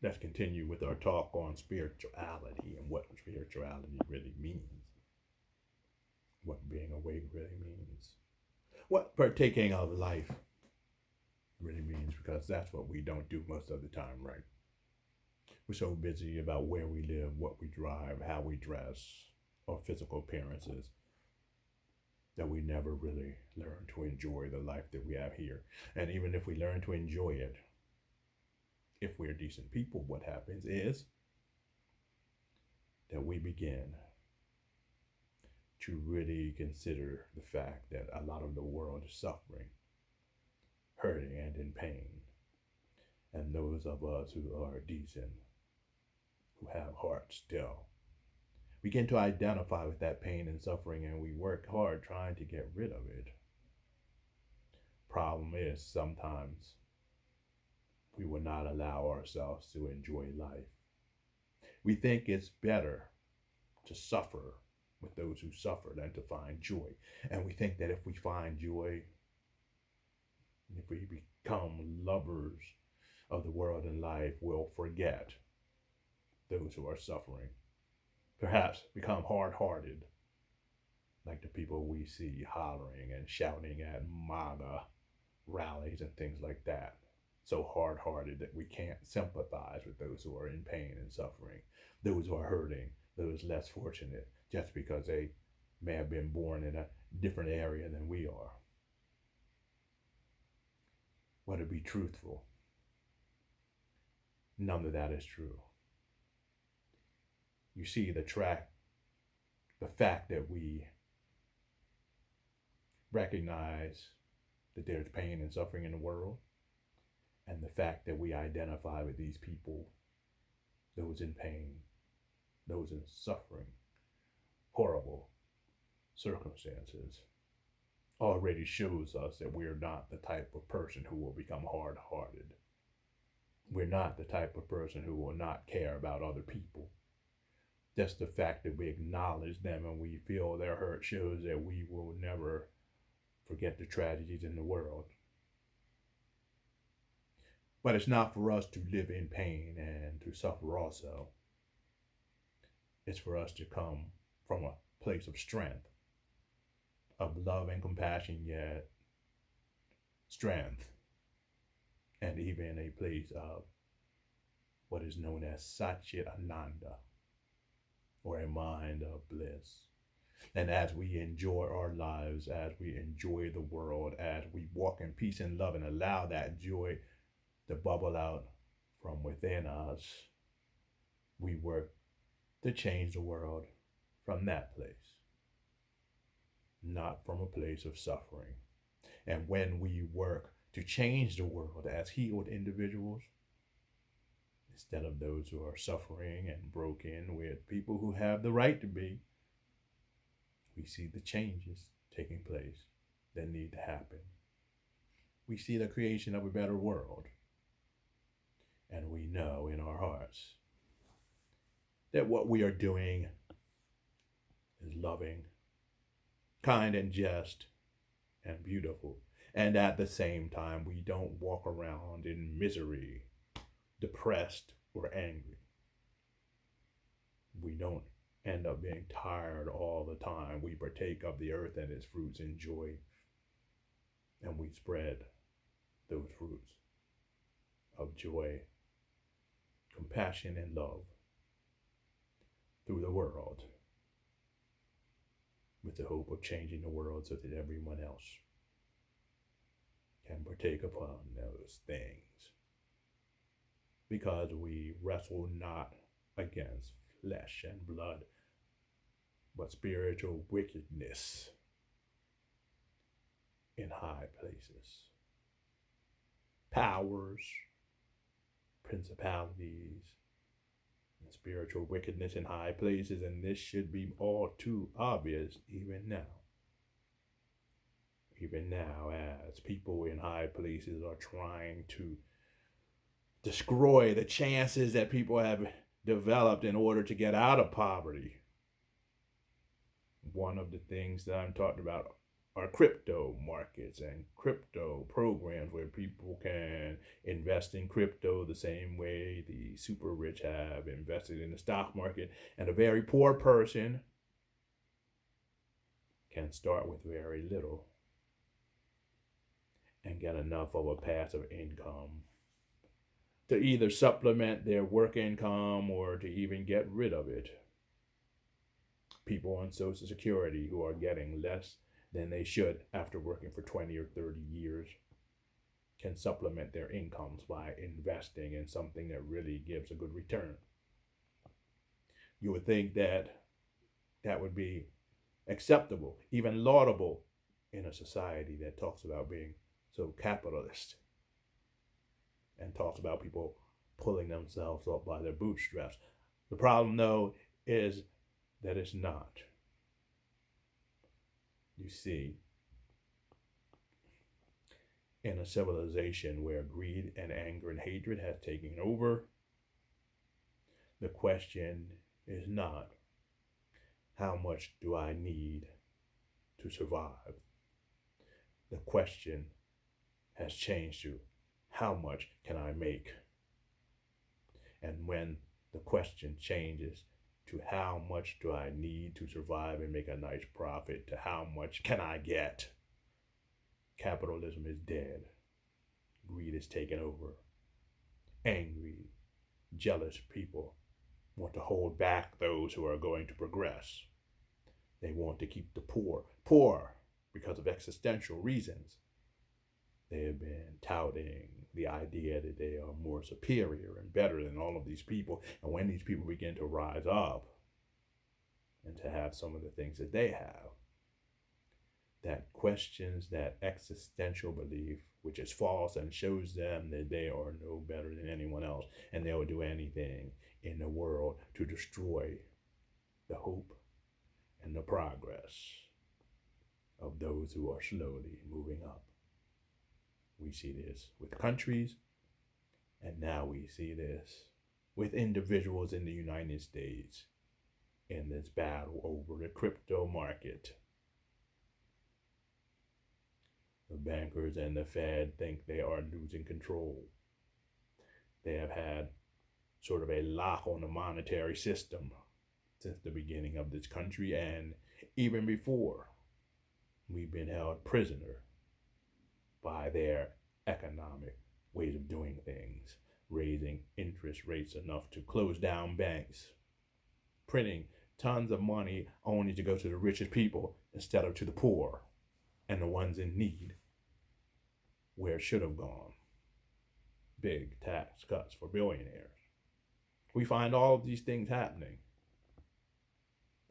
Let's continue with our talk on spirituality and what spirituality really means, what being awake really means, what partaking of life really means, because that's what we don't do most of the time, right? We're so busy about where we live, what we drive, how we dress, our physical appearances, that we never really learn to enjoy the life that we have here. And even if we learn to enjoy it, if we're decent people, what happens is that we begin to really consider the fact that a lot of the world is suffering, hurting, and in pain. And those of us who are decent, who have hearts still, begin to identify with that pain and suffering, and we work hard trying to get rid of it. Problem is, sometimes we will not allow ourselves to enjoy life. We think it's better to suffer with those who suffer than to find joy. And we think that if we find joy, if we become lovers of the world and life, we'll forget those who are suffering. Perhaps become hard hearted, like the people we see hollering and shouting at MAGA rallies and things like that. So hard hearted that we can't sympathize with those who are in pain and suffering, those who are hurting, those less fortunate, just because they may have been born in a different area than we are. But to be truthful, none of that is true. You see, the fact that we recognize that there's pain and suffering in the world, and the fact that we identify with these people, those in pain, those in suffering, horrible circumstances, already shows us that we're not the type of person who will become hard hearted. We're not the type of person who will not care about other people. Just the fact that we acknowledge them and we feel their hurt shows that we will never forget the tragedies in the world. But it's not for us to live in pain and to suffer also. It's for us to come from a place of strength, of love and compassion, yet strength, and even a place of what is known as Satchit Ananda, or a mind of bliss. And as we enjoy our lives, as we enjoy the world, as we walk in peace and love and allow that joy to bubble out from within us, we work to change the world from that place, not from a place of suffering. And when we work to change the world as healed individuals, instead of those who are suffering and broken with people who have the right to be, we see the changes taking place that need to happen. We see the creation of a better world. And we know in our hearts that what we are doing is loving, kind, and just, and beautiful. And at the same time, we don't walk around in misery, depressed, or angry. We don't end up being tired all the time. We partake of the earth and its fruits in joy, and we spread those fruits of joy, compassion, and love through the world, with the hope of changing the world so that everyone else can partake upon those things. Because we wrestle not against flesh and blood, but spiritual wickedness in high places. Powers, principalities, and spiritual wickedness in high places, and this should be all too obvious even now. Even now, as people in high places are trying to destroy the chances that people have developed in order to get out of poverty. One of the things that I'm talking about are crypto markets and crypto programs where people can invest in crypto the same way the super rich have invested in the stock market. And a very poor person can start with very little and get enough of a passive income to either supplement their work income or to even get rid of it. People on Social Security who are getting less than they should after working for 20 or 30 years can supplement their incomes by investing in something that really gives a good return. You would think that that would be acceptable, even laudable in a society that talks about being so capitalist and talks about people pulling themselves up by their bootstraps. The problem, though, is that it's not. You see, in a civilization where greed and anger and hatred has taken over, the question is not, how much do I need to survive? The question has changed to, how much can I make? And when the question changes to how much do I need to survive and make a nice profit, to how much can I get, capitalism is dead. Greed is taken over. Angry, jealous people want to hold back those who are going to progress. They want to keep the poor because of existential reasons. They have been touting the idea that they are more superior and better than all of these people. And when these people begin to rise up and to have some of the things that they have, that questions that existential belief, which is false and shows them that they are no better than anyone else, and they will do anything in the world to destroy the hope and the progress of those who are slowly moving up. We see this with countries, and now we see this with individuals in the United States in this battle over the crypto market. The bankers and the Fed think they are losing control. They have had sort of a lock on the monetary system since the beginning of this country, and even before. We've been held prisoner by their economic ways of doing things, raising interest rates enough to close down banks, printing tons of money only to go to the richest people instead of to the poor and the ones in need, where it should have gone. Big tax cuts for billionaires. We find all of these things happening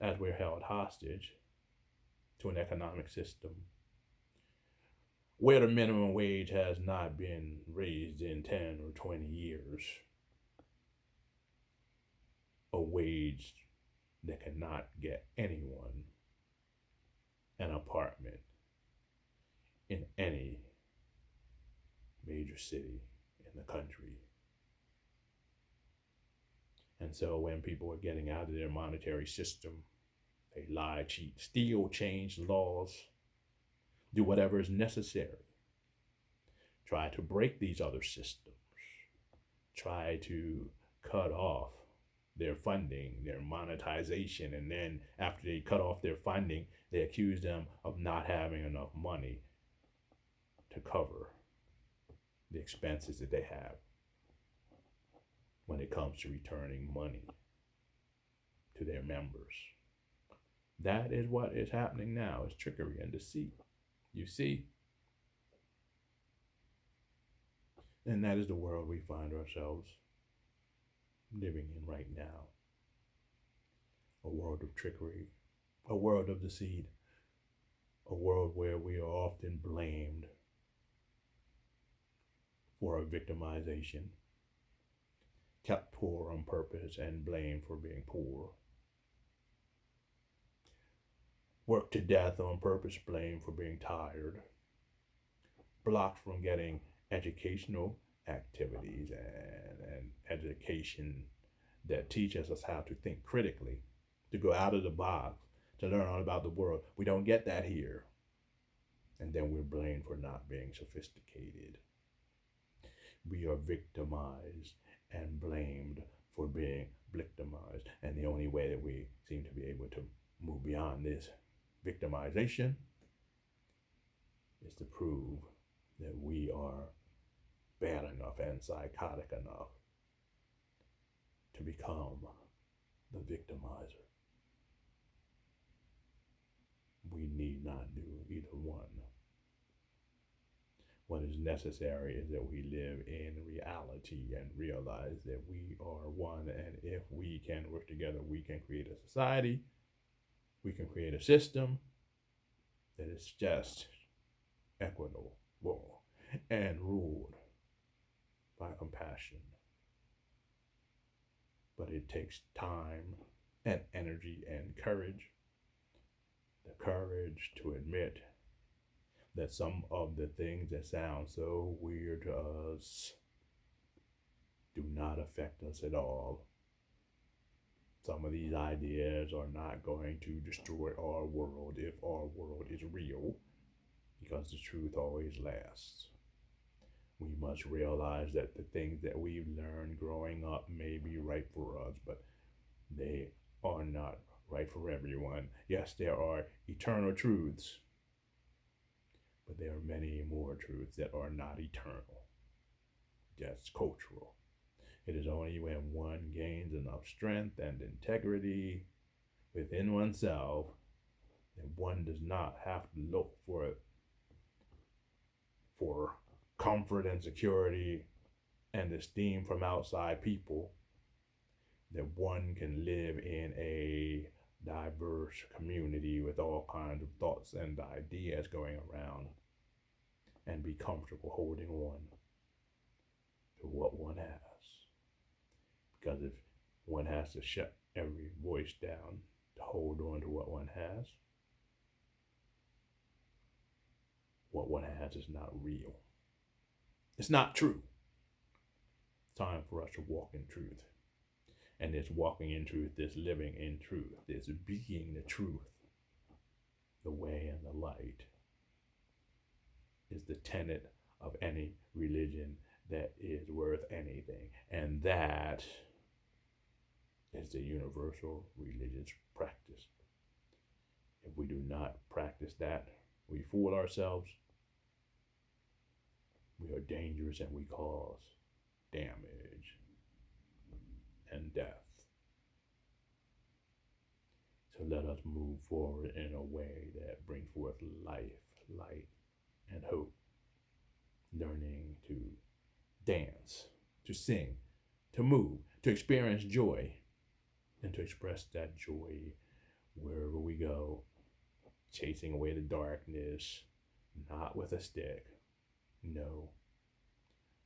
as we're held hostage to an economic system where the minimum wage has not been raised in 10 or 20 years. A wage that cannot get anyone an apartment in any major city in the country. And so when people are getting out of their monetary system, they lie, cheat, steal, change laws, do whatever is necessary. Try to break these other systems. Try to cut off their funding, their monetization, and then after they cut off their funding, they accuse them of not having enough money to cover the expenses that they have when it comes to returning money to their members. That is what is happening now. It's trickery and deceit. You see? And that is the world we find ourselves living in right now. A world of trickery, a world of deceit, a world where we are often blamed for our victimization, kept poor on purpose and blamed for being poor. Worked to death on purpose, blamed for being tired. Blocked from getting educational activities and education that teaches us how to think critically, to go out of the box, to learn all about the world. We don't get that here. And then we're blamed for not being sophisticated. We are victimized and blamed for being victimized. And the only way that we seem to be able to move beyond this victimization is to prove that we are bad enough and psychotic enough to become the victimizer. We need not do either one. What is necessary is that we live in reality and realize that we are one, and if we can work together, we can create a society, we can create a system that is just, equitable, and ruled by compassion. But it takes time and energy and courage. The courage to admit that some of the things that sound so weird to us do not affect us at all. Some of these ideas are not going to destroy our world if our world is real, because the truth always lasts. We must realize that the things that we've learned growing up may be right for us, but they are not right for everyone. Yes, there are eternal truths, but there are many more truths that are not eternal, just cultural. It is only when one gains enough strength and integrity within oneself that one does not have to look for comfort and security and esteem from outside people, that one can live in a diverse community with all kinds of thoughts and ideas going around and be comfortable holding on to what one has. Because if one has to shut every voice down to hold on to what one has, what one has is not real. It's not true. It's time for us to walk in truth. And this walking in truth, this living in truth, this being the truth, the way and the light, is the tenet of any religion that is worth anything. And that is the universal religious practice. If we do not practice that, we fool ourselves, we are dangerous, and we cause damage and death. So let us move forward in a way that brings forth life, light, and hope. Learning to dance, to sing, to move, to experience joy, and to express that joy wherever we go, chasing away the darkness, not with a stick, no,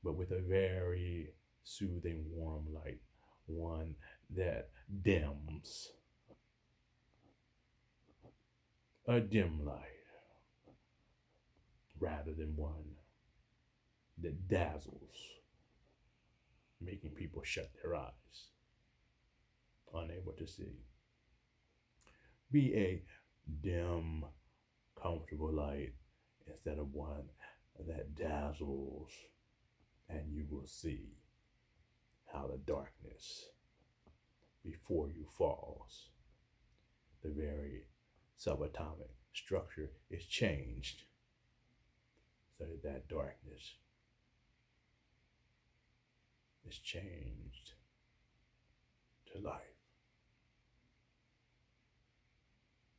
but with a very soothing, warm light, one that dims, a dim light, rather than one that dazzles, making people shut their eyes, unable to see. Be a dim, comfortable light instead of one that dazzles, and you will see how the darkness before you falls, the very subatomic structure is changed so that darkness is changed to life.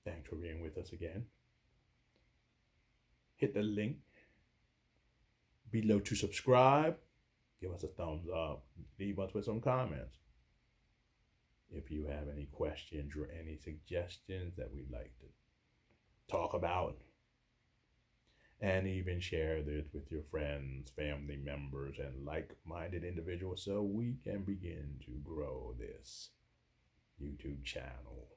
Thanks for being with us again. Hit the link below to subscribe. Give us a thumbs up. Leave us with some comments. If you have any questions or any suggestions that we'd like to talk about, and even share this with your friends, family members, and like-minded individuals so we can begin to grow this YouTube channel.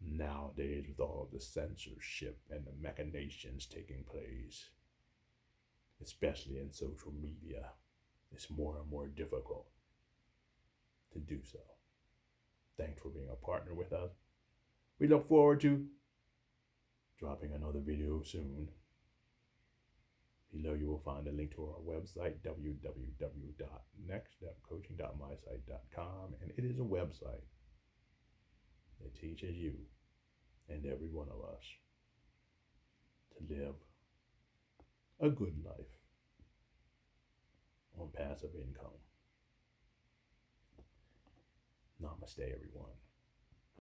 Nowadays, with all the censorship and the machinations taking place, especially in social media, it's more and more difficult to do so. Thanks for being a partner with us. We look forward to dropping another video soon. Below you will find a link to our website, www.nextstepcoaching.mysite.com, and it is a website that teaches you and every one of us to live a good life on passive income. Namaste, everyone.